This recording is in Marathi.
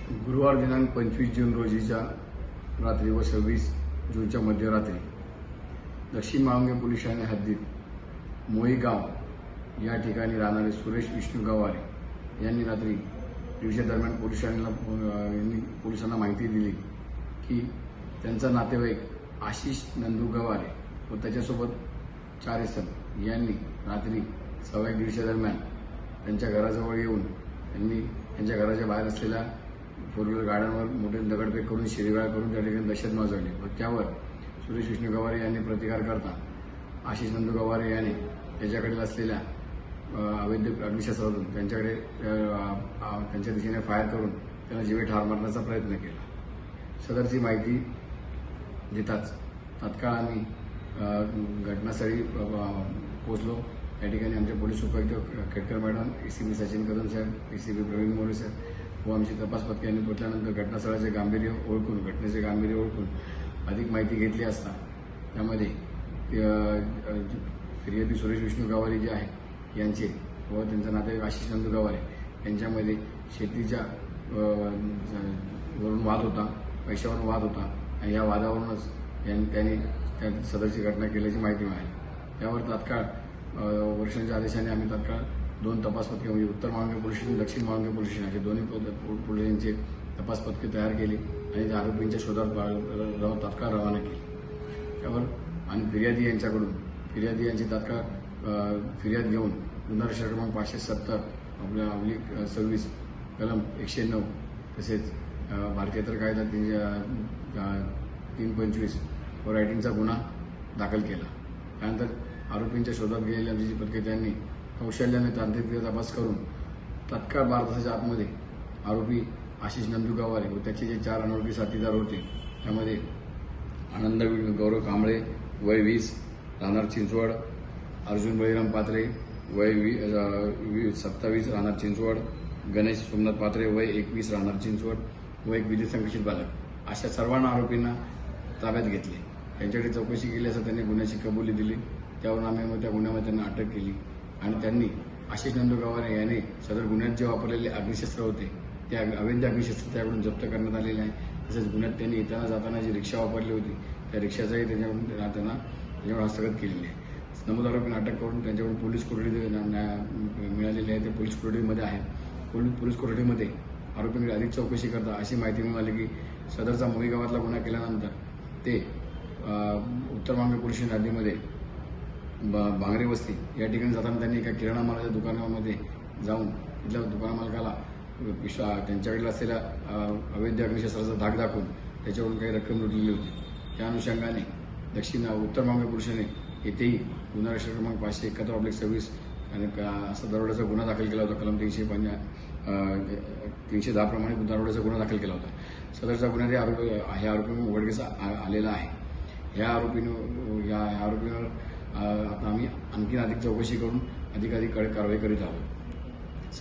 गुरुवार दिनांक 25 जून रोजीच्या रात्री व 26 जूनच्या मध्यरात्री दक्षिण माळुंगे पोलीस ठाणे हद्दीत मोई गाव या ठिकाणी राहणारे सुरेश विष्णू गवारे यांनी रात्री दिवसा दरम्यान पोलीस पोलिसांना माहिती दिली की त्यांचा नातेवाईक आशिष नंदू गवारे व त्याच्यासोबत 4 इसम यांनी रात्री 1:15 दरम्यान त्यांच्या घराजवळ येऊन त्यांनी त्यांच्या घराच्या बाहेर असलेल्या 4 व्हीलर गाड्यांवर मोठे दगडफेक करून शिवीगाळ करून त्या ठिकाणी दहशत माजवली व त्यावर सुरेश विष्णू गवारे यांनी प्रतिकार करता आशिष नंदू गवारे यांनी त्याच्याकडील असलेल्या अवैध अग्निशस्त्रातून त्यांच्या दिशेने फायर करून त्यांना जीवे ठार मारण्याचा प्रयत्न केला। सदरची माहिती देताच तात्काळ आम्ही घटनास्थळी पोहोचलो। या ठिकाणी आमचे पोलीस उपायुक्त खेडकर मॅडम, एसीपी सचिन कदम साहेब, एसीपी प्रवीण मोरे साहेब व आमची तपास पथक यांनी पोहोचल्यानंतर घटनास्थळाचे गांभीर्य ओळखून घटनेचे गांभीर्य ओळखून अधिक माहिती घेतली असता त्यामध्ये फिर्यादी सुरेश विष्णू गवारे जे आहे यांचे व त्यांचा नातेवाईक आशिष नंदू गवारे यांच्यामध्ये शेतीच्या वरून वाद होता, पैशावरून वाद होता आणि या वादावरूनच त्यांनी सदरची घटना केल्याची माहिती मिळाली। त्यावर तात्काळ वर्षांच्या आदेशाने आम्ही तात्काळ 2 तपास पथके म्हणजे उत्तर माळुंगे पोलीस स्टेशन, दक्षिण माळुंगे पोलीस स्टेशन असे दोन्ही पोलिसांचे तपास पथके तयार केली आणि त्या आरोपींच्या शोधात तात्काळ रवाना केली। त्यावर आणि फिर्यादी यांची तात्काळ फिर्याद घेऊन गुन्हा रजिस्टर क्रमांक 570 26 कलम 109 तसेच भारतीय तर कायदा 325 व रायटिंगचा गुन्हा दाखल केला। त्यानंतर आरोपींच्या शोधात गेलेल्या आमची पथके त्यांनी कौशल्याने तांत्रिक तपास करून तात्काळ 12 तासाच्या आतमध्ये आरोपी आशिष नंदू गवारे व त्याचे जे 4 अनोळखी साथीदार होते त्यामध्ये आनंद गौरव कांबळे वय 20 राहणार चिंचवड, अर्जुन बळीराम पात्रे वय 27 राहणार चिंचवड, गणेश सोमनाथ पात्रे वय 21 राहणार चिंचवड व एक विधी संकशित बालक अशा सर्वांना आरोपींना ताब्यात घेतले। त्यांच्याकडे चौकशी केली असता त्यांनी गुन्ह्याची कबुली दिली। त्यावरून आम्ही त्या गुन्ह्यामध्ये त्यांना अटक केली आणि त्यांनी आशिष नंदू गवारे यांनी सदर गुन्ह्यात जे वापरलेले अग्निशस्त्र होते ते अवैध अग्निशस्त्र त्याकडून जप्त करण्यात आलेले आहे। तसेच गुन्ह्यात त्यांनी येताना जाताना जी रिक्षा वापरली होती त्या रिक्षाचाही त्याच्यावर हस्तगत केलेली आहे। नमूद आरोपींना अटक करून त्यांच्याकडून पोलीस कोठडी मिळालेली आहे, ते पोलीस कोठडीमध्ये आहे। पोलीस कोठडीमध्ये आरोपींकडे अधिक चौकशी करता अशी माहिती मिळाली की सदरचा मोई गावातला गुन्हा केल्यानंतर ते उत्तर माळुंगे पोलीस स्टेशन हद्दीमध्ये बांगरे वस्ती या ठिकाणी जाताना त्यांनी एका किराणा मालाच्या दुकानामध्ये जाऊन तिथल्या दुकान मालकाला त्यांच्याकडे असलेल्या अवैध अग्निशस्त्राचा धाक दाखवून त्याच्यावरून काही रक्कम लुटलेली होती। त्या अनुषंगाने उत्तर माळुंगे पोलिसांनी येथेही गुन्हा रजिस्टर क्रमांक 571/26 आणि असा दरोड्याचा गुन्हा दाखल केला होता। कलम 310 प्रमाणे दरोड्याचा गुन्हा दाखल केला होता। सदरचा गुन्हा ह्या आरोपी उघडकीस आलेला आहे। ह्या आरोपींवर आता आम्ही आणखी अधिक चौकशी करून अधिक कडक कारवाई करीत आहोत।